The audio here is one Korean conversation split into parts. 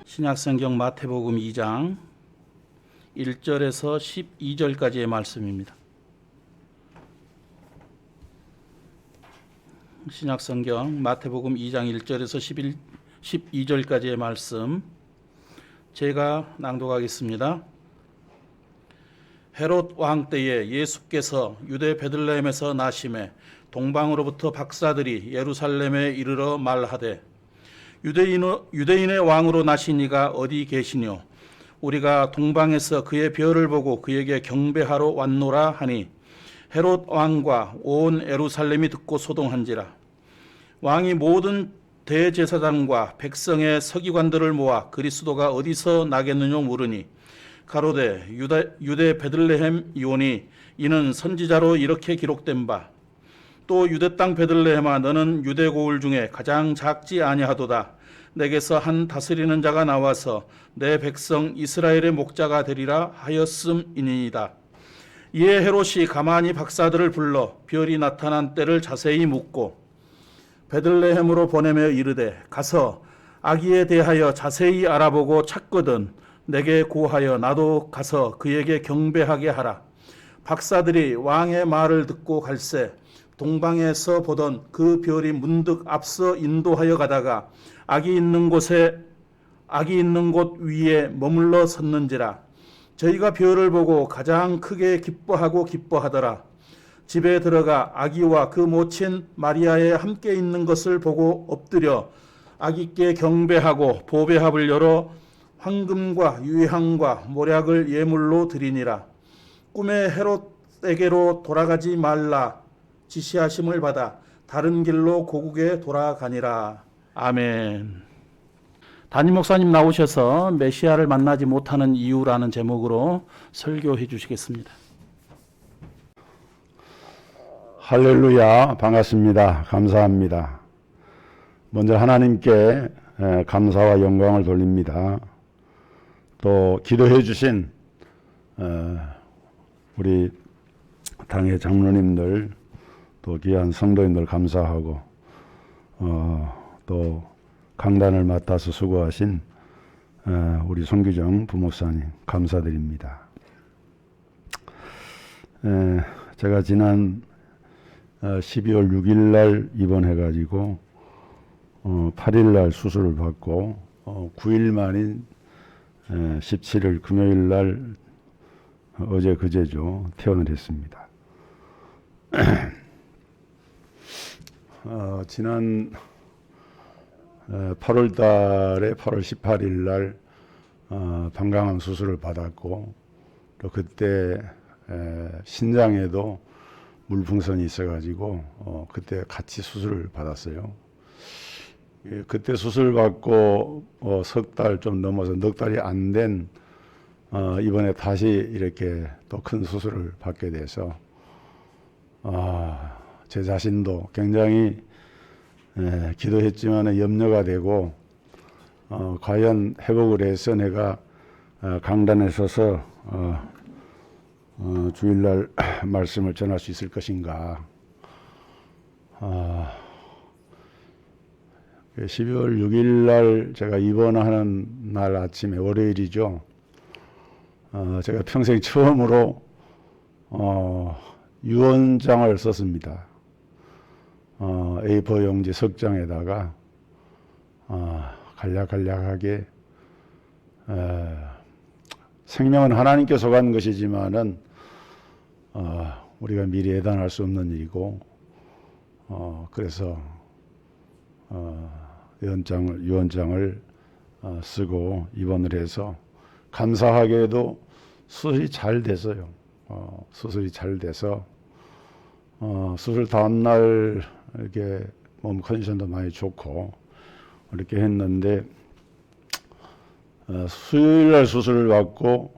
신약성경 마태복음 2장 1절에서 12절까지의 말씀입니다. 신약성경 마태복음 2장 1절에서 12절까지의 말씀 제가 낭독하겠습니다. 헤롯 왕 때에 예수께서 유대 베들레헴에서 나심에 동방으로부터 박사들이 예루살렘에 이르러 말하되 유대인의 왕으로 나신 이가 어디 계시뇨? 우리가 동방에서 그의 별을 보고 그에게 경배하러 왔노라 하니 헤롯 왕과 온 예루살렘이 듣고 소동한지라. 왕이 모든 대제사장과 백성의 서기관들을 모아 그리스도가 어디서 나겠느냐 물으니 가로되 유대 베들레헴 이오니 이는 선지자로 이렇게 기록된 바 또 유대 땅 베들레헴아 너는 유대 고을 중에 가장 작지 아니하도다. 내게서 한 다스리는 자가 나와서 내 백성 이스라엘의 목자가 되리라 하였음이니이다. 이에 헤롯이 가만히 박사들을 불러 별이 나타난 때를 자세히 묻고 베들레헴으로 보내며 이르되 가서 아기에 대하여 자세히 알아보고 찾거든 내게 고하여 나도 가서 그에게 경배하게 하라. 박사들이 왕의 말을 듣고 갈새 동방에서 보던 그 별이 문득 앞서 인도하여 가다가 아기 있는 곳 위에 머물러 섰는지라. 저희가 별을 보고 가장 크게 기뻐하더라. 집에 들어가 아기와 그 모친 마리아에 함께 있는 것을 보고 엎드려 아기께 경배하고 보배합을 열어 황금과 유향과 모략을 예물로 드리니라. 꿈에 헤롯에게로 돌아가지 말라 지시하심을 받아 다른 길로 고국에 돌아가니라. 아멘. 담임 목사님 나오셔서 메시아를 만나지 못하는 이유라는 제목으로 설교해 주시겠습니다. 할렐루야, 반갑습니다. 감사합니다. 먼저 하나님께 감사와 영광을 돌립니다. 또 기도해 주신 우리 당의 장로님들 또 귀한 성도님들 감사하고 또 강단을 맡아서 수고하신 우리 손규정 부목사님 감사드립니다. 제가 지난 12월 6일 날 입원해가지고 8일 날 수술을 받고 9일 만인 17일 금요일 날 어제 그제죠 퇴원을 했습니다. 지난 8월 달에 8월 18일 날 방광암 수술을 받았고 또 그때 신장에도 물풍선이 있어가지고 그때 같이 수술을 받았어요. 그때 수술 받고 석 달 좀 넘어서 넉 달이 안 된 이번에 다시 이렇게 또 큰 수술을 받게 돼서 제 자신도 굉장히 기도했지만 염려가 되고 과연 회복을 해서 내가 강단에 서서 주일날 말씀을 전할 수 있을 것인가. 12월 6일 날 제가 입원하는 날 아침에 월요일이죠. 제가 평생 처음으로 유언장을 썼습니다. A4 용지 석 장에다가 간략하게 생명은 하나님께서 간 것이지만은 우리가 미리 예단할 수 없는 일이고 그래서 유언장을 쓰고 입원을 해서 감사하게도 수술이 잘 됐어요. 수술이 잘 돼서 수술 다음날 이렇게 몸 컨디션도 많이 좋고 이렇게 했는데 수요일날 수술을 받고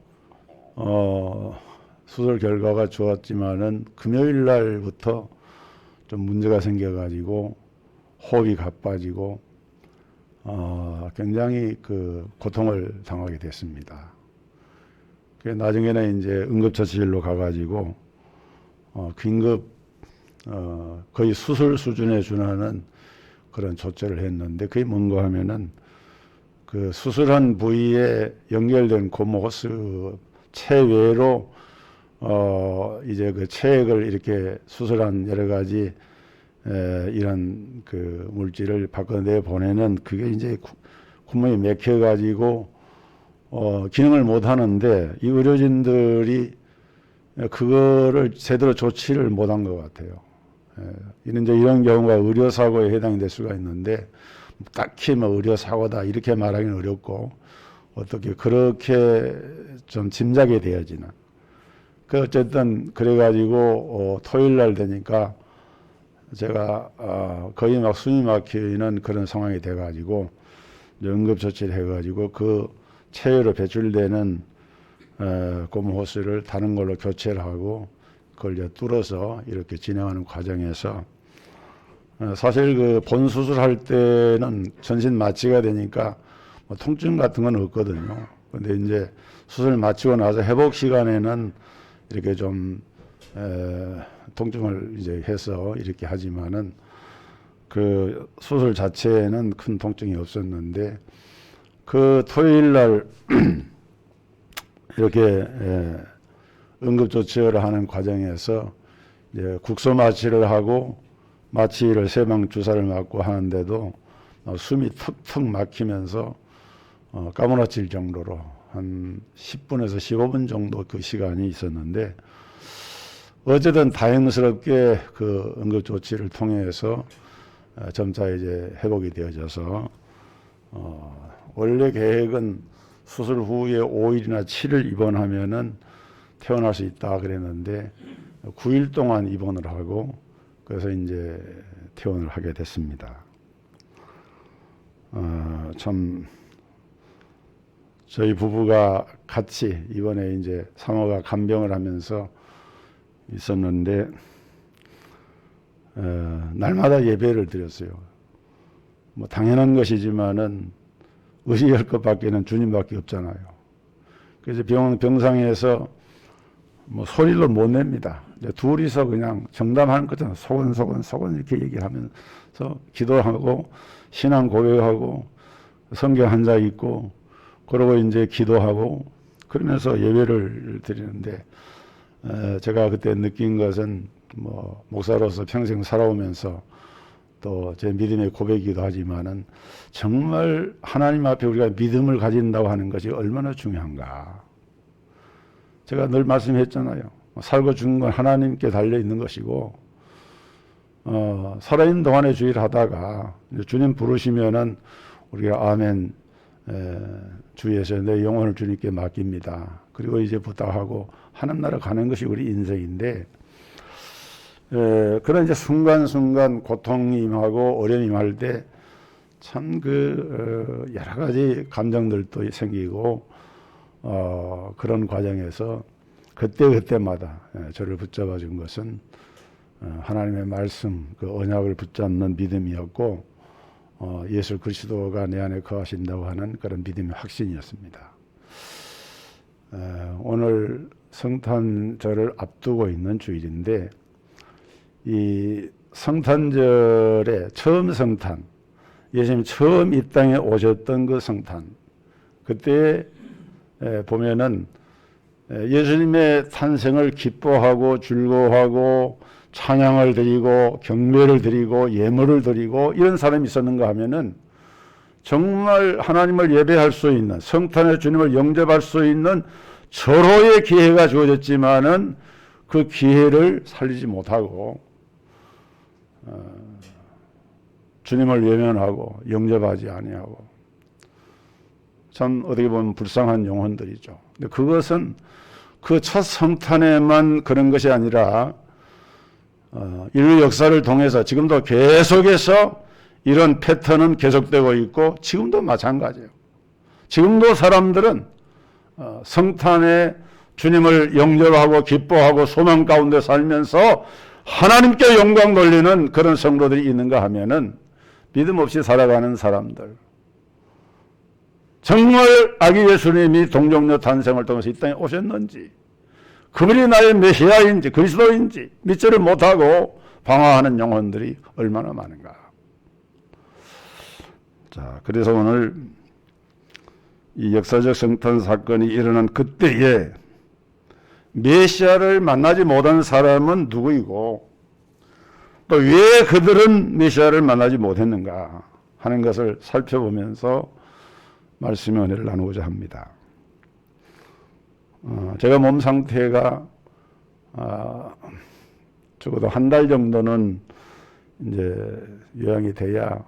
수술 결과가 좋았지만은 금요일날부터 좀 문제가 생겨가지고 호흡이 가빠지고 굉장히 그 고통을 당하게 됐습니다. 나중에는 이제 응급처치실로 가가지고 긴급 거의 수술 수준에 준하는 그런 조처를 했는데 그게 뭔가 하면은 그 수술한 부위에 연결된 고무호스 체외로 이제 그 체액을 이렇게 수술한 여러 가지 이런 그 물질을 바꿔내 보내는 그게 이제 구멍이 막혀 가지고 기능을 못 하는데 이 의료진들이 그거를 제대로 조치를 못한 것 같아요. 이런 경우가 의료 사고에 해당이 될 수가 있는데 딱히 뭐 의료 사고다 이렇게 말하기는 어렵고 어떻게 그렇게 좀 짐작이 되어지나. 그 어쨌든 그래가지고 토요일 날 되니까 제가 거의 막 숨이 막히는 그런 상황이 돼가지고 응급조치를 해가지고 그 체외로 배출되는 고무호스를 다른 걸로 교체를 하고 그걸 이제 뚫어서 이렇게 진행하는 과정에서 사실 그 본 수술할 때는 전신 마취가 되니까 뭐 통증 같은 건 없거든요. 근데 이제 수술 마치고 나서 회복 시간에는 이렇게 좀 통증을 이제 해서 이렇게 하지만은 그 수술 자체에는 큰 통증이 없었는데 그 토요일 날 이렇게 응급조치를 하는 과정에서 이제 국소 마취를 하고 마취를 3방 주사를 맞고 하는데도 숨이 턱턱 막히면서 까무러칠 정도로 한 10분에서 15분 정도 그 시간이 있었는데 어쨌든 다행스럽게 그 응급조치를 통해서 점차 이제 회복이 되어져서 원래 계획은 수술 후에 5일이나 7일 입원하면은 퇴원할 수 있다 그랬는데 9일 동안 입원을 하고 그래서 이제 퇴원을 하게 됐습니다. 참 저희 부부가 같이 이번에 이제 사모가 간병을 하면서 있었는데 날마다 예배를 드렸어요. 뭐 당연한 것이지만은 의식할 것밖에는 주님밖에 없잖아요. 그래서 병상에서 뭐 소리를 못 냅니다. 둘이서 그냥 정담하는 것처럼 소곤소곤 이렇게 얘기하면서 기도하고 신앙 고백하고 성경 한 장 읽고 그러고 이제 기도하고 그러면서 예배를 드리는데 제가 그때 느낀 것은 뭐 목사로서 평생 살아오면서 또 제 믿음의 고백이기도 하지만은 정말 하나님 앞에 우리가 믿음을 가진다고 하는 것이 얼마나 중요한가. 제가 늘 말씀했잖아요. 살고 죽는 건 하나님께 달려 있는 것이고 살아있는 동안에 주의를 하다가 주님 부르시면은 우리가 아멘 주에서 내 영혼을 주님께 맡깁니다. 그리고 이제 부탁하고 하나님 나라 가는 것이 우리 인생인데 그런 이제 순간순간 고통이 임하고 어려움이 임할 때 참 여러 가지 감정들도 생기고 그런 과정에서 그때마다 저를 붙잡아 준 것은 하나님의 말씀 그 언약을 붙잡는 믿음이었고 예수 그리스도가 내 안에 거하신다고 하는 그런 믿음의 확신이었습니다. 오늘 성탄절을 앞두고 있는 주일인데 이 성탄절의 처음 성탄, 예수님이 처음 이 땅에 오셨던 그 성탄, 그때 보면은 예수님의 탄생을 기뻐하고 즐거워하고 찬양을 드리고 경배를 드리고 예물을 드리고 이런 사람이 있었는가 하면은 정말 하나님을 예배할 수 있는 성탄의 주님을 영접할 수 있는 절호의 기회가 주어졌지만은 그 기회를 살리지 못하고 주님을 외면하고 영접하지 아니하고 참 어떻게 보면 불쌍한 영혼들이죠. 근데 그것은 그 첫 성탄에만 그런 것이 아니라 인류 역사를 통해서 지금도 계속해서 이런 패턴은 계속되고 있고 지금도 마찬가지예요. 지금도 사람들은 성탄에 주님을 영접하고 기뻐하고 소망 가운데 살면서 하나님께 영광 돌리는 그런 성도들이 있는가 하면은 믿음 없이 살아가는 사람들, 정말 아기 예수님이 동정녀 탄생을 통해서 이 땅에 오셨는지, 그분이 나의 메시아인지 그리스도인지 믿지를 못하고 방황하는 영혼들이 얼마나 많은가. 자, 그래서 오늘 이 역사적 성탄 사건이 일어난 그때에 메시아를 만나지 못한 사람은 누구이고 또 왜 그들은 메시아를 만나지 못했는가 하는 것을 살펴보면서 말씀의 은혜를 나누고자 합니다. 제가 몸 상태가 적어도 한 달 정도는 이제 요양이 돼야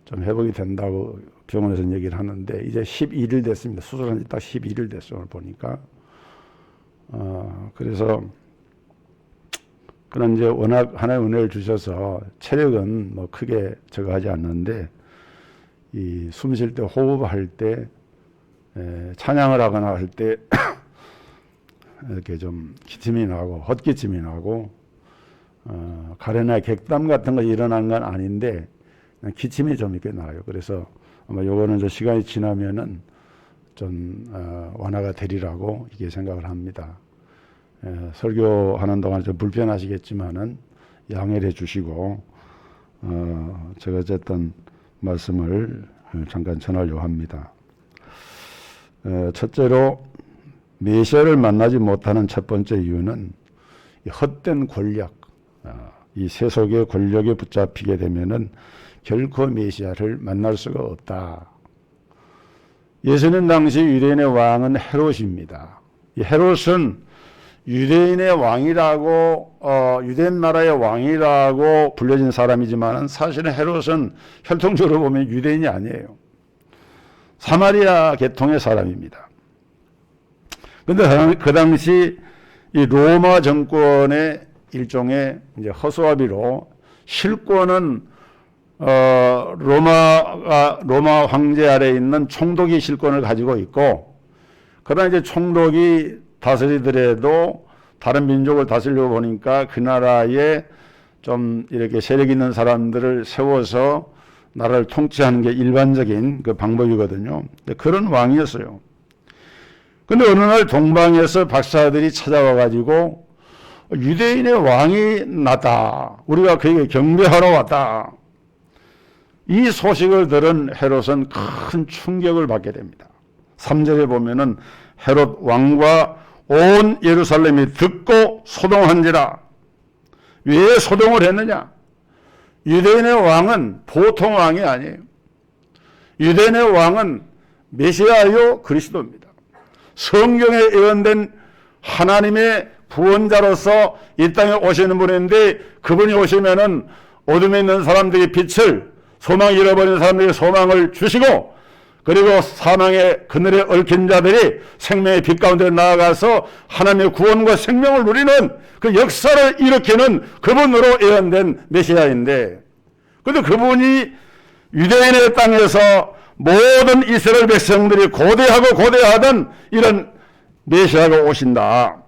좀 회복이 된다고 병원에서 얘기를 하는데 이제 11일 됐습니다. 수술한 지 딱 11일 됐어요. 오늘 보니까. 그래서 그런 이제 워낙 하나의 은혜를 주셔서 체력은 뭐 크게 저거하지 않는데 이 숨 쉴 때 호흡할 때 찬양을 하거나 할 때 이렇게 좀 기침이 나고 헛기침이 나고 가래나 객담 같은 거 일어나는 건 아닌데 기침이 좀 이렇게 나요. 그래서 아마 요거는 저 시간이 지나면은 좀 완화가 되리라고 이게 생각을 합니다. 설교하는 동안 좀 불편하시겠지만은 양해를 해주시고 제가 어쨌든 말씀을 잠깐 전하려고 합니다. 첫째로 메시아를 만나지 못하는 첫 번째 이유는 이 헛된 권력, 이 세속의 권력에 붙잡히게 되면은 결코 메시아를 만날 수가 없다. 예수님 당시 유대인의 왕은 헤롯입니다. 이 헤롯은 유대인의 왕이라고 유대인 나라의 왕이라고 불려진 사람이지만 사실은 헤롯은 혈통적으로 보면 유대인이 아니에요. 사마리아 계통의 사람입니다. 그런데 그 당시 이 로마 정권의 일종의 이제 허수아비로 실권은 로마 황제 아래에 있는 총독이 실권을 가지고 있고, 그러나 이제 총독이 다스리더라도 다른 민족을 다스리려고 보니까 그 나라에 좀 이렇게 세력 있는 사람들을 세워서 나라를 통치하는 게 일반적인 그 방법이거든요. 그런 왕이었어요. 근데 어느 날 동방에서 박사들이 찾아와 가지고 유대인의 왕이 났다. 우리가 그에게 경배하러 왔다. 이 소식을 들은 헤롯은 큰 충격을 받게 됩니다. 3절에 보면은 헤롯 왕과 온 예루살렘이 듣고 소동한지라. 왜 소동을 했느냐? 유대인의 왕은 보통 왕이 아니에요. 유대인의 왕은 메시아요 그리스도입니다. 성경에 예언된 하나님의 구원자로서 이 땅에 오시는 분인데, 그분이 오시면은 어둠에 있는 사람들의 빛을, 소망 잃어버린 사람들에게 소망을 주시고, 그리고 사망의 그늘에 얽힌 자들이 생명의 빛 가운데 나아가서 하나님의 구원과 생명을 누리는 그 역사를 일으키는 그분으로 예언된 메시아인데, 그런데 그분이 유대인의 땅에서 모든 이스라엘 백성들이 고대하던 이런 메시아가 오신다.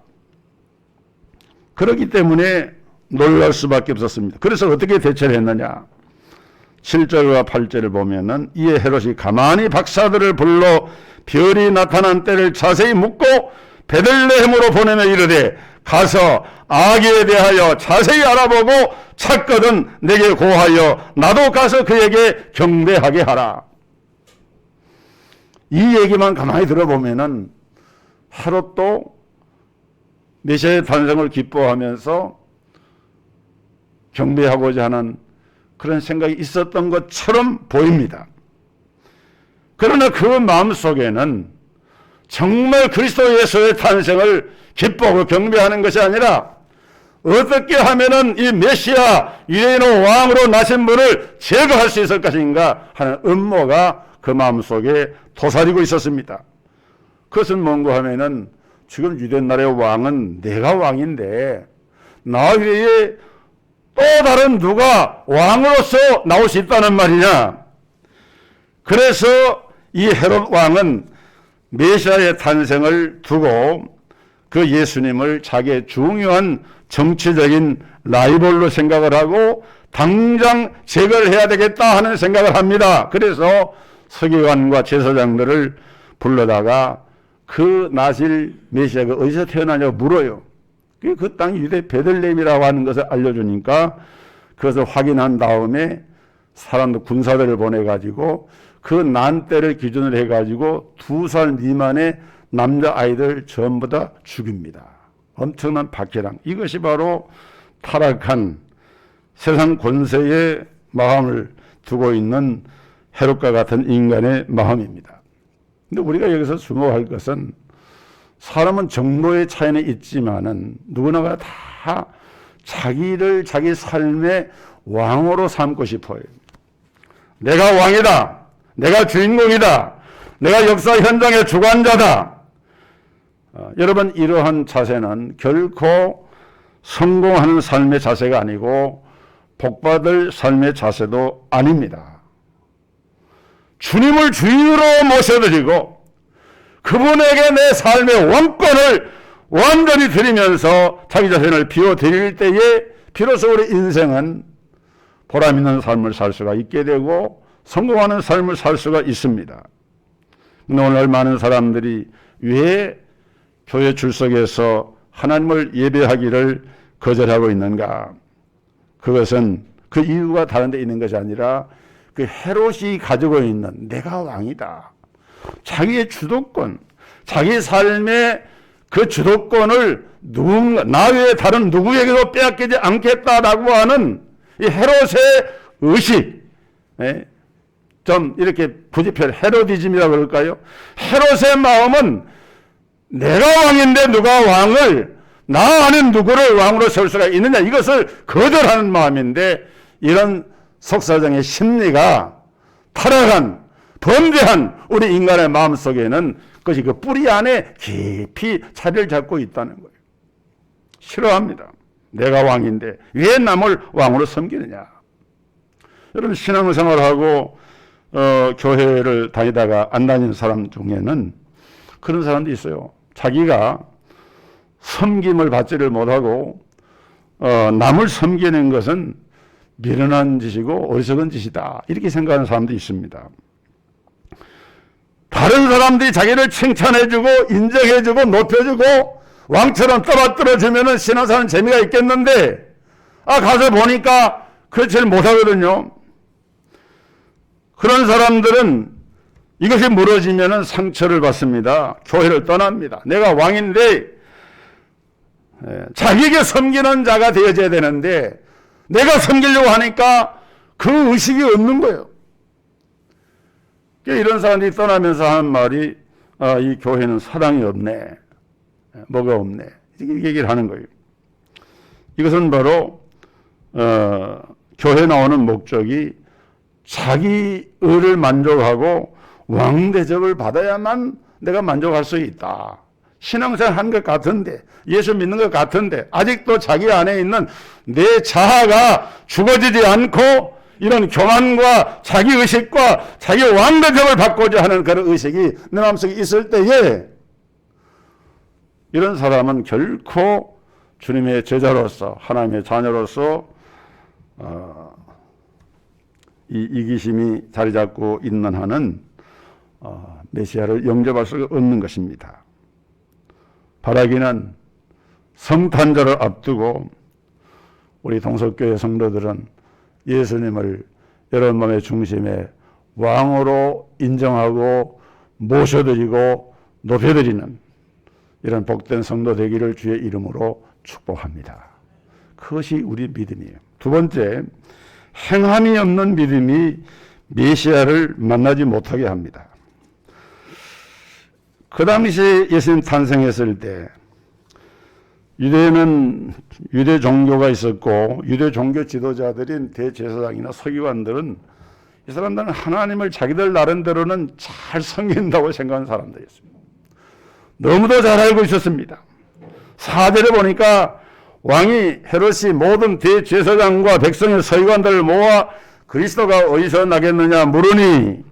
그렇기 때문에 놀랄 수밖에 없었습니다. 그래서 어떻게 대처를 했느냐? 7절과 8절을 보면은 이에 헤롯이 가만히 박사들을 불러 별이 나타난 때를 자세히 묻고 베들레헴으로 보내며 이르되, 가서 아기에 대하여 자세히 알아보고 찾거든 내게 고하여 나도 가서 그에게 경배하게 하라. 이 얘기만 가만히 들어보면은 헤롯도 메시아의 탄생을 기뻐하면서 경배하고자 하는 그런 생각이 있었던 것처럼 보입니다. 그러나 그 마음속에는 정말 그리스도 예수의 탄생을 기뻐하고 경배하는 것이 아니라 어떻게 하면은 이 메시아 유대인의 왕으로 나신 분을 제거할 수 있을 것인가 하는 음모가 그 마음속에 도사리고 있었습니다. 그것은 뭔가 하면은 지금 유대인 나라의 왕은 내가 왕인데 나 위에 또 다른 누가 왕으로서 나올 수 있다는 말이냐. 그래서 이 헤롯 왕은 메시아의 탄생을 두고 그 예수님을 자기의 중요한 정치적인 라이벌로 생각을 하고 당장 제거를 해야 되겠다 하는 생각을 합니다. 그래서 서기관과 제사장들을 불러다가 그 나실 메시아가 어디서 태어나냐고 물어요. 그 땅이 유대 베들레헴이라고 하는 것을 알려주니까 그것을 확인한 다음에 사람들 군사들을 보내가지고 그 난 때를 기준으로 해가지고 2살 미만의 남자아이들 전부 다 죽입니다. 엄청난 박해랑. 이것이 바로 타락한 세상 권세의 마음을 두고 있는 헤롯과 같은 인간의 마음입니다. 근데 우리가 여기서 주목할 것은 사람은 정도의 차이는 있지만은 누구나가 다 자기를 자기 삶의 왕으로 삼고 싶어요. 내가 왕이다. 내가 주인공이다. 내가 역사 현장의 주관자다. 여러분, 이러한 자세는 결코 성공하는 삶의 자세가 아니고 복받을 삶의 자세도 아닙니다. 주님을 주인으로 모셔드리고 그분에게 내 삶의 왕권을 완전히 드리면서 자기 자신을 비워드릴 때에 비로소 우리 인생은 보람 있는 삶을 살 수가 있게 되고 성공하는 삶을 살 수가 있습니다. 오늘 많은 사람들이 왜 교회 출석에서 하나님을 예배하기를 거절하고 있는가? 그것은 그 이유가 다른 데 있는 것이 아니라 그 헤롯이 가지고 있는 내가 왕이다. 자기의 주도권, 자기 삶의 그 주도권을 나 외에 다른 누구에게도 빼앗기지 않겠다라고 하는 이 헤롯의 의식, 좀 이렇게 부지편 헤로디즘이라고 그럴까요? 헤롯의 마음은 내가 왕인데 누가 왕을, 나 아닌 누구를 왕으로 세울 수가 있느냐, 이것을 거절하는 마음인데, 이런 속사정의 심리가 타락한, 범죄한 우리 인간의 마음 속에는 그것이 그 뿌리 안에 깊이 자리를 잡고 있다는 거예요. 싫어합니다. 내가 왕인데 왜 남을 왕으로 섬기느냐. 여러분, 신앙생활하고 교회를 다니다가 안 다니는 사람 중에는 그런 사람도 있어요. 자기가 섬김을 받지를 못하고 남을 섬기는 것은 미련한 짓이고 어리석은 짓이다, 이렇게 생각하는 사람도 있습니다. 다른 사람들이 자기를 칭찬해주고 인정해주고 높여주고 왕처럼 떠받들어주면 신앙생활은 재미가 있겠는데, 가서 보니까 그렇지 못하거든요. 그런 사람들은 이것이 무너지면 상처를 받습니다. 교회를 떠납니다. 내가 왕인데 자기에게 섬기는 자가 되어져야 되는데 내가 섬기려고 하니까 그 의식이 없는 거예요. 이런 사람들이 떠나면서 하는 말이 이 교회는 사랑이 없네, 뭐가 없네, 이렇게 얘기를 하는 거예요. 이것은 바로 교회 나오는 목적이 자기 의를 만족하고 왕대접을 받아야만 내가 만족할 수 있다. 신앙생활 한 것 같은데, 예수 믿는 것 같은데 아직도 자기 안에 있는 내 자아가 죽어지지 않고 이런 교만과 자기의식과 자기 왕대접을 받고자 하는 그런 의식이 내 마음속에 있을 때에 이런 사람은 결코 주님의 제자로서, 하나님의 자녀로서 이 이기심이 자리 잡고 있는 한은 메시아를 영접할 수가 없는 것입니다. 바라기는 성탄절을 앞두고 우리 동석교회 성도들은 예수님을 여러분 마음의 중심에 왕으로 인정하고 모셔드리고 높여드리는 이런 복된 성도 되기를 주의 이름으로 축복합니다. 그것이 우리 믿음이에요. 두 번째, 행함이 없는 믿음이 메시아를 만나지 못하게 합니다. 그 당시 예수님 탄생했을 때 유대에는 유대 종교가 있었고 유대 종교 지도자들인 대제사장이나 서기관들은 이 사람들은 하나님을 자기들 나름대로는 잘 섬긴다고 생각하는 사람들이었습니다. 너무도 잘 알고 있었습니다. 4절에 보니까 왕이 헤롯이 모든 대제사장과 백성의 서기관들을 모아 그리스도가 어디서 나겠느냐 물으니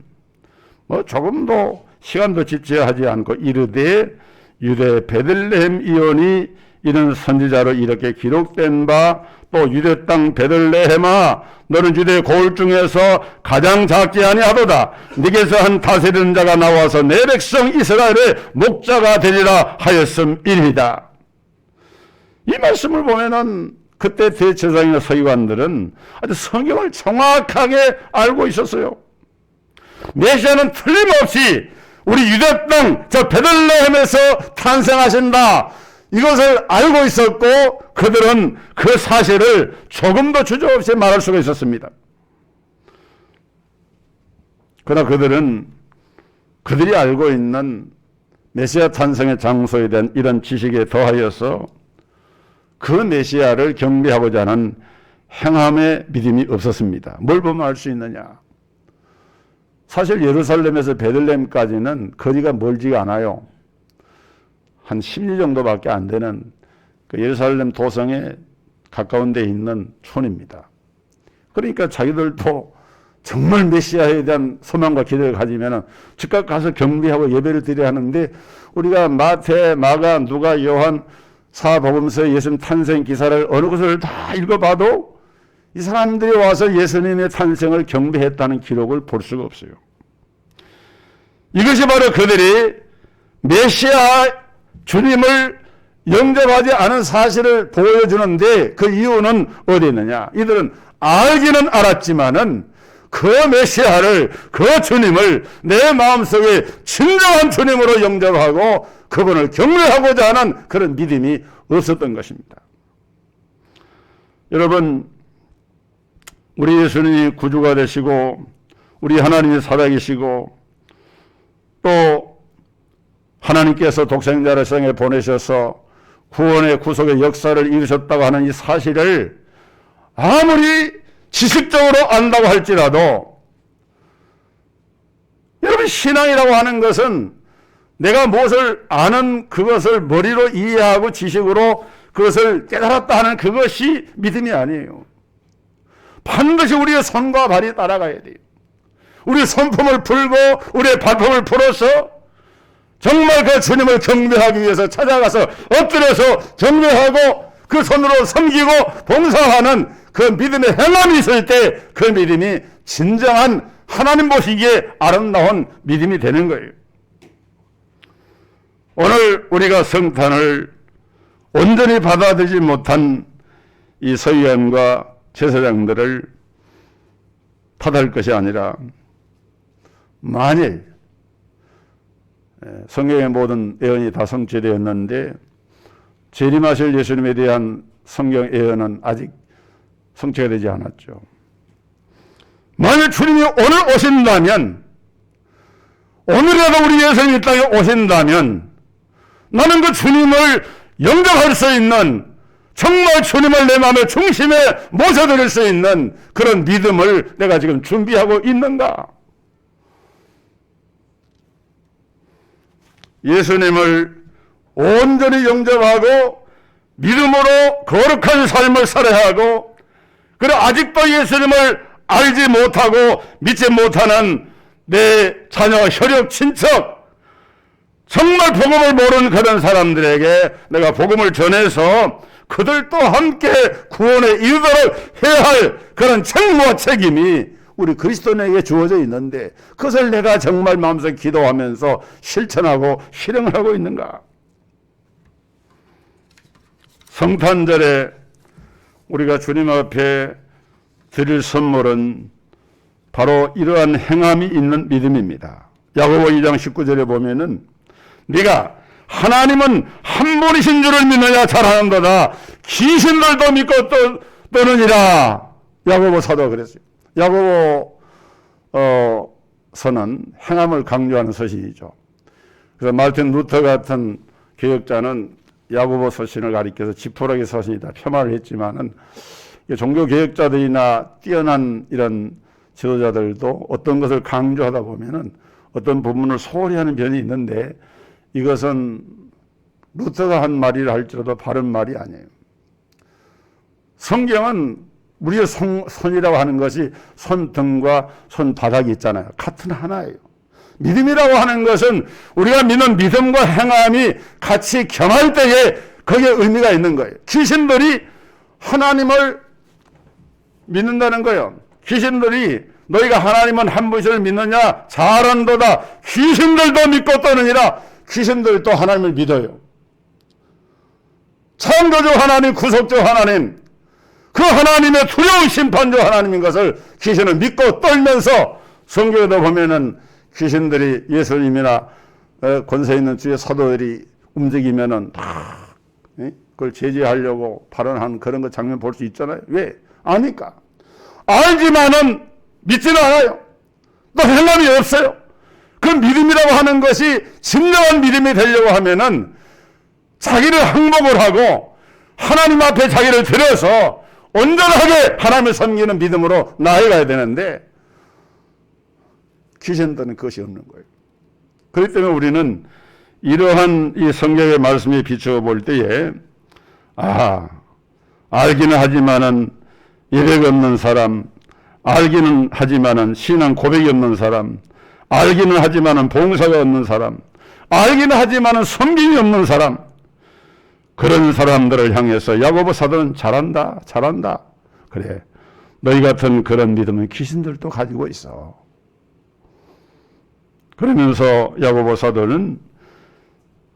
조금도 시간도 지체하지 않고 이르되 유대 베들레헴 이온이 이런 선지자로 이렇게 기록된 바 또 유대 땅 베들레헴아 너는 유대 고을 중에서 가장 작지 아니하도다. 네게서 한 다스리는 자가 나와서 내 백성 이스라엘의 목자가 되리라 하였음이니이다. 이 말씀을 보면은 그때 대제사장이나 서기관들은 아주 성경을 정확하게 알고 있었어요. 메시아는 틀림없이 우리 유대 땅 저 베들레헴에서 탄생하신다, 이것을 알고 있었고 그들은 그 사실을 조금도 주저없이 말할 수가 있었습니다. 그러나 그들은 그들이 알고 있는 메시아 탄생의 장소에 대한 이런 지식에 더하여서 그 메시아를 경배하고자 하는 행함의 믿음이 없었습니다. 뭘 보면 알 수 있느냐? 사실 예루살렘에서 베들레헴까지는 거리가 멀지가 않아요. 한 10리 정도밖에 안 되는 그 예루살렘 도성에 가까운 데 있는 촌입니다. 그러니까 자기들도 정말 메시아에 대한 소망과 기대를 가지면 즉각 가서 경배하고 예배를 드려야 하는데, 우리가 마태, 마가, 누가, 요한 사복음서의 예수님 탄생 기사를 어느 것을 다 읽어봐도 이 사람들이 와서 예수님의 탄생을 경배했다는 기록을 볼 수가 없어요. 이것이 바로 그들이 메시아 주님을 영접하지 않은 사실을 보여주는데, 그 이유는 어디 있느냐? 이들은 알기는 알았지만은 그 메시아를, 그 주님을 내 마음속에 진정한 주님으로 영접하고 그분을 경배하고자 하는 그런 믿음이 없었던 것입니다. 여러분, 우리 예수님이 구주가 되시고 우리 하나님이 살아계시고 또 하나님께서 독생자를 세상에 보내셔서 구원의 구속의 역사를 이루셨다고 하는 이 사실을 아무리 지식적으로 안다고 할지라도, 여러분, 신앙이라고 하는 것은 내가 무엇을 아는 그것을 머리로 이해하고 지식으로 그것을 깨달았다 하는 그것이 믿음이 아니에요. 반드시 우리의 손과 발이 따라가야 돼요. 우리 손품을 풀고 우리의 발품을 풀어서 정말 그 주님을 경배하기 위해서 찾아가서 엎드려서 경배하고 그 손으로 섬기고 봉사하는 그 믿음의 행함이 있을 때 그 믿음이 진정한 하나님 보시기에 아름다운 믿음이 되는 거예요. 오늘 우리가 성탄을 온전히 받아들이지 못한 이 서기관과 제사장들을 탓할 것이 아니라, 만일 성경의 모든 예언이 다 성취되었는데 재림하실 예수님에 대한 성경 예언은 아직 성취가 되지 않았죠. 만일 주님이 오늘 오신다면, 오늘이라도 우리 예수님이 이 땅에 오신다면 나는 그 주님을 영접할 수 있는, 정말 주님을 내 마음의 중심에 모셔드릴 수 있는 그런 믿음을 내가 지금 준비하고 있는가? 예수님을 온전히 영접하고 믿음으로 거룩한 삶을 살아야 하고, 그리고 아직도 예수님을 알지 못하고 믿지 못하는 내 자녀, 혈육, 친척, 정말 복음을 모르는 그런 사람들에게 내가 복음을 전해서 그들도 함께 구원에 이르도록 해야 할 그런 책무와 책임이 우리 그리스도인에게 주어져 있는데, 그것을 내가 정말 마음속에 기도하면서 실천하고 실행을 하고 있는가? 성탄절에 우리가 주님 앞에 드릴 선물은 바로 이러한 행함이 있는 믿음입니다. 야고보 2장 19절에 보면은 네가 하나님은 한 분이신 줄을 믿느냐 잘하는도다. 귀신들도 믿고 떠느니라. 야고보 사도가 그랬어요. 야고보 서는 행함을 강조하는 서신이죠. 그래서 마르틴 루터 같은 개혁자는 야고보 서신을 가리켜서 지푸라기 서신이다 폄하를 했지만은, 종교 개혁자들이나 뛰어난 이런 지도자들도 어떤 것을 강조하다 보면은 어떤 부분을 소홀히 하는 면이 있는데, 이것은 루터가 한 말이라 할지라도 바른 말이 아니에요. 성경은 우리의 손이라고 하는 것이 손등과 손바닥이 있잖아요. 같은 하나예요. 믿음이라고 하는 것은 우리가 믿는 믿음과 행함이 같이 겸할 때에 거기에 의미가 있는 거예요. 귀신들이 하나님을 믿는다는 거예요. 귀신들이 너희가 하나님은 한 분이심을 믿느냐 잘한도다. 귀신들도 믿고 떠느니라. 귀신들도 하나님을 믿어요. 창조주 하나님, 구속주 하나님, 그 하나님의 두려운 심판주 하나님인 것을 귀신은 믿고 떨면서 성경에도 보면은 귀신들이 예수님이나 권세 있는 주의 사도들이 움직이면은 다 그걸 제지하려고 발언한 그런 거 장면 볼 수 있잖아요. 왜? 아니까. 알지만은 믿지는 않아요. 또 행함이 없어요. 그 믿음이라고 하는 것이 진정한 믿음이 되려고 하면은 자기를 항복을 하고 하나님 앞에 자기를 들여서 온전하게 하나님을 섬기는 믿음으로 나아가야 되는데 귀신들은 그것이 없는 거예요. 그렇기 때문에 우리는 이러한 이 성경의 말씀에 비추어 볼 때에 알기는 하지만은 예배가 없는 사람, 알기는 하지만은 신앙 고백이 없는 사람, 알기는 하지만은 봉사가 없는 사람, 알기는 하지만은 섬김이 없는 사람, 그런 사람들을 향해서 야고보 사도는 잘한다. 그래, 너희 같은 그런 믿음은 귀신들도 가지고 있어. 그러면서 야고보 사도는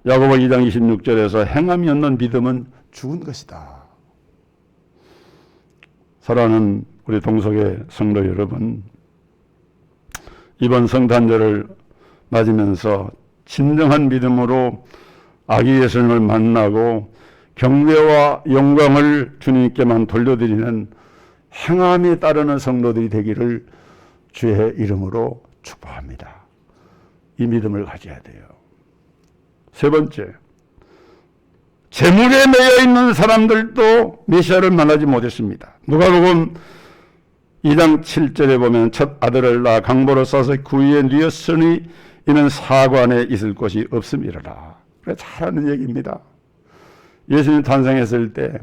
야고보 2장 26절에서 행함이 없는 믿음은 죽은 것이다. 사랑하는 우리 동석의 성도 여러분, 이번 성탄절을 맞으면서 진정한 믿음으로 아기 예수님을 만나고 경배와 영광을 주님께만 돌려드리는 행함이 따르는 성도들이 되기를 주의 이름으로 축복합니다. 이 믿음을 가져야 돼요. 세 번째, 재물에 매여 있는 사람들도 메시아를 만나지 못했습니다. 누가복음 2장 7절에 보면 첫 아들을 낳아 강보로 싸서 그 위에 뉘었으니 이는 사관에 있을 곳이 없음이라라. 그래, 잘 아는 얘기입니다. 예수님 탄생했을 때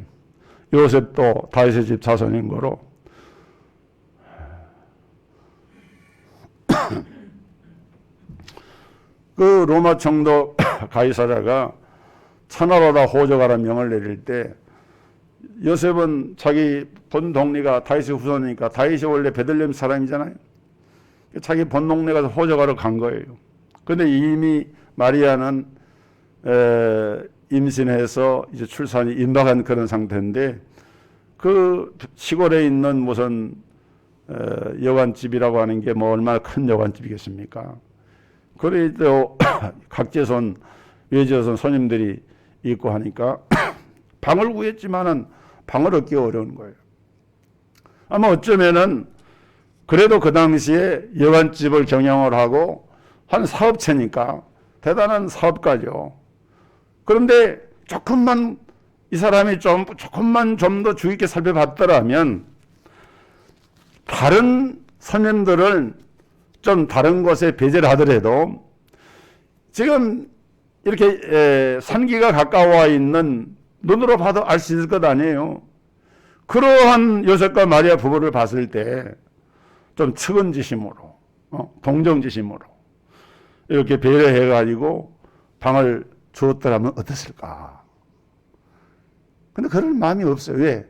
요셉도 다윗의 집 자손인 거로 그 로마 총독 가이사랴가 천하로다 호적하라 명을 내릴 때 요셉은 자기 본 동네가 다윗의 후손이니까 다윗이 원래 베들레헴 사람이잖아요. 자기 본 동네 가서 호적하러 간 거예요. 그런데 이미 마리아는 임신해서 이제 출산이 임박한 그런 상태인데 그 시골에 있는 무슨 여관집이라고 하는 게 뭐 얼마나 큰 여관집이겠습니까? 그래도 각제손 외제손 손님들이 있고 하니까 방을 구했지만은 방을 얻기 어려운 거예요. 아마 어쩌면은 그래도 그 당시에 여관집을 경영을 하고 한 사업체니까 대단한 사업가죠. 그런데 조금만 이 사람이 조금만 좀 더 주의 있게 살펴봤더라면 다른 손님들을 좀 다른 곳에 배제를 하더라도 지금 이렇게 산기가 가까워 있는 눈으로 봐도 알 수 있을 것 아니에요. 그러한 요셉과 마리아 부부를 봤을 때 좀 측은지심으로 동정지심으로 이렇게 배려해 가지고 방을 주었더라면 어땠을까. 근데 그런 마음이 없어요. 왜?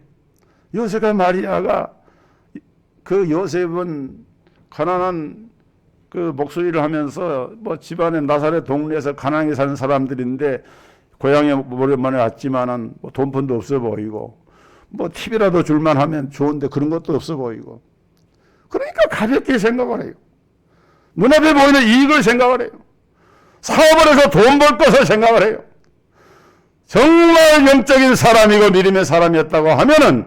요셉과 마리아가 그 요셉은 가난한 그 목소리를 하면서 뭐 집안에 나사렛 동네에서 가난하게 사는 사람들인데 고향에 오랜만에 왔지만은 뭐 돈푼도 없어 보이고 뭐 팁이라도 줄만 하면 좋은데 그런 것도 없어 보이고 그러니까 가볍게 생각을 해요. 눈앞에 보이는 이익을 생각을 해요. 사업을 해서 돈 벌 것을 생각을 해요. 정말 영적인 사람이고 믿음의 사람이었다고 하면은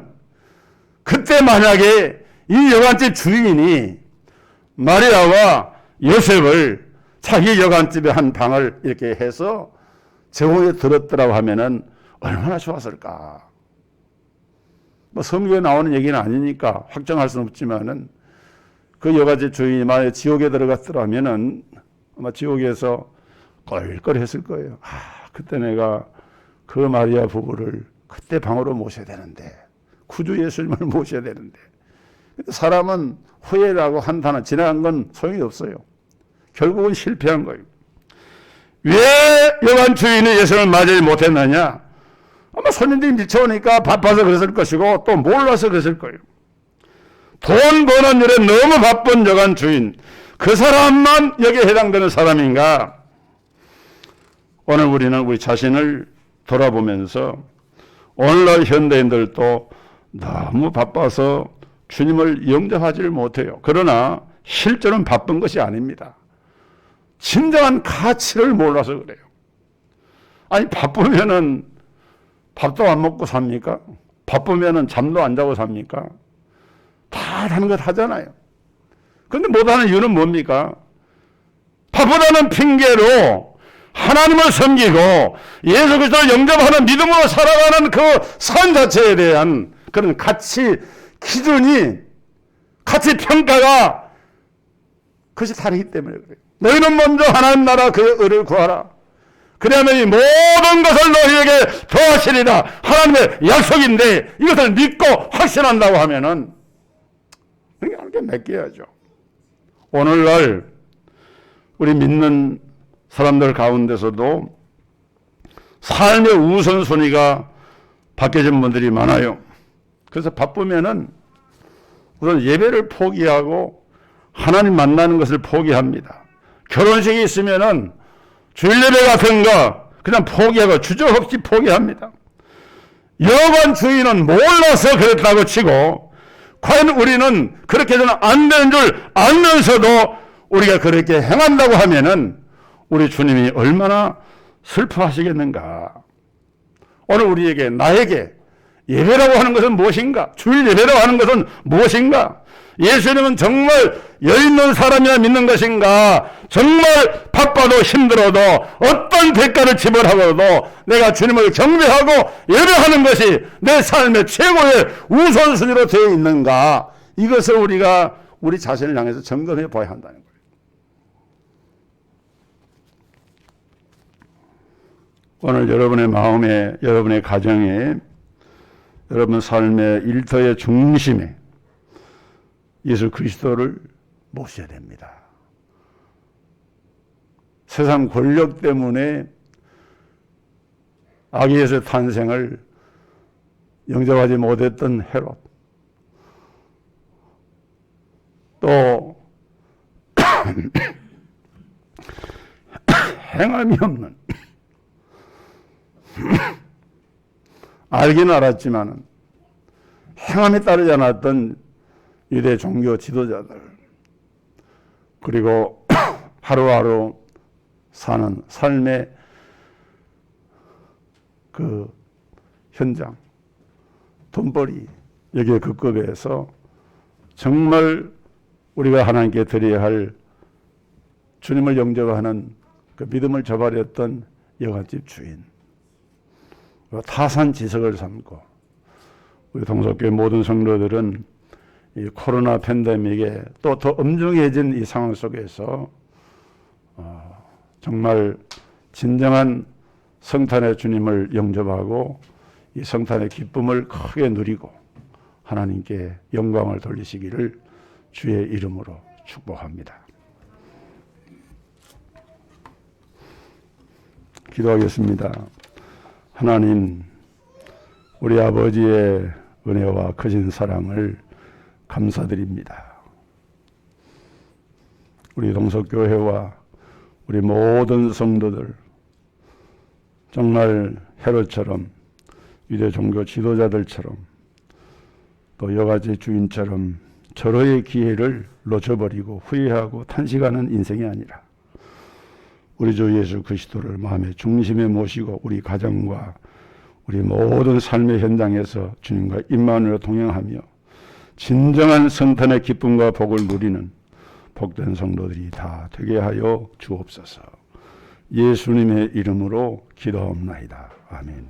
그때 만약에 이 여관집 주인이 마리아와 요셉을 자기 여관집에 한 방을 이렇게 해서 제공해 들었더라고 하면은 얼마나 좋았을까. 뭐 성경에 나오는 얘기는 아니니까 확정할 수는 없지만은 그 여관집 주인이 만약에 지옥에 들어갔더라면은 아마 지옥에서 껄껄했을 거예요. 그때 내가 그 마리아 부부를 그때 방으로 모셔야 되는데 구주 예수님을 모셔야 되는데 사람은 후회라고 한다는 지나간 건 소용이 없어요. 결국은 실패한 거예요. 왜 여관 주인이 예수님을 맞이하지 못했느냐? 아마 손님들이 미쳐오니까 바빠서 그랬을 것이고 또 몰라서 그랬을 거예요. 돈 버는 일에 너무 바쁜 여관 주인, 그 사람만 여기에 해당되는 사람인가? 오늘 우리는 우리 자신을 돌아보면서 오늘날 현대인들도 너무 바빠서 주님을 영접하지를 못해요. 그러나 실제로는 바쁜 것이 아닙니다. 진정한 가치를 몰라서 그래요. 아니, 바쁘면은 밥도 안 먹고 삽니까? 바쁘면은 잠도 안 자고 삽니까? 다 다른 것 하잖아요. 그런데 못하는 이유는 뭡니까? 바쁘다는 핑계로 하나님을 섬기고 예수 그리스도를 영접하는 믿음으로 살아가는 그 삶 자체에 대한 그런 가치 기준이, 가치 평가가 그것이 다르기 때문에 그래요. 너희는 먼저 하나님 나라 그의 의를 구하라. 그러면 이 모든 것을 너희에게 더하시리라. 하나님의 약속인데 이것을 믿고 확신한다고 하면은 이렇게 맡겨야죠. 오늘날 우리 믿는 사람들 가운데서도 삶의 우선순위가 바뀌어진 분들이 많아요. 그래서 바쁘면은 우선 예배를 포기하고 하나님 만나는 것을 포기합니다. 결혼식이 있으면은 주일 예배 같은 거 그냥 포기하고 주저없이 포기합니다. 여관 주인은 몰라서 그랬다고 치고 과연 우리는 그렇게 해서는 안 되는 줄 알면서도 우리가 그렇게 행한다고 하면은 우리 주님이 얼마나 슬퍼하시겠는가. 오늘 우리에게, 나에게 예배라고 하는 것은 무엇인가? 주일 예배라고 하는 것은 무엇인가? 예수님은 정말 여있는 사람이나 믿는 것인가? 정말 바빠도 힘들어도 어떤 대가를 지불하고도 내가 주님을 경배하고 예배하는 것이 내 삶의 최고의 우선순위로 되어 있는가? 이것을 우리가 우리 자신을 향해서 점검해 봐야 한다는 거예요. 오늘 여러분의 마음에, 여러분의 가정에, 여러분 삶의 일터의 중심에 예수 그리스도를 모셔야 됩니다. 세상 권력 때문에 아기에서 탄생을 영접하지 못했던 헤롯, 또 행함이 없는, 알긴 알았지만 행함에 따르지 않았던 유대 종교 지도자들, 그리고 하루하루 사는 삶의 그 현장, 돈벌이, 여기에 급급해서 정말 우리가 하나님께 드려야 할 주님을 영접하는 그 믿음을 저버렸던 여관집 주인, 타산지석을 삼고, 우리 동석교회 모든 성도들은 이 코로나 팬데믹에 또 더 엄중해진 이 상황 속에서 정말 진정한 성탄의 주님을 영접하고 이 성탄의 기쁨을 크게 누리고 하나님께 영광을 돌리시기를 주의 이름으로 축복합니다. 기도하겠습니다. 하나님, 우리 아버지의 은혜와 크신 사랑을 감사드립니다. 우리 동석교회와 우리 모든 성도들, 정말 헤롯처럼, 유대 종교 지도자들처럼, 또 여가지 주인처럼 절호의 기회를 놓쳐버리고 후회하고 탄식하는 인생이 아니라 우리 주 예수 그리스도를 마음의 중심에 모시고 우리 가정과 우리 모든 삶의 현장에서 주님과 임마누엘로 동행하며 진정한 성탄의 기쁨과 복을 누리는 복된 성도들이 다 되게 하여 주옵소서. 예수님의 이름으로 기도하옵나이다. 아멘.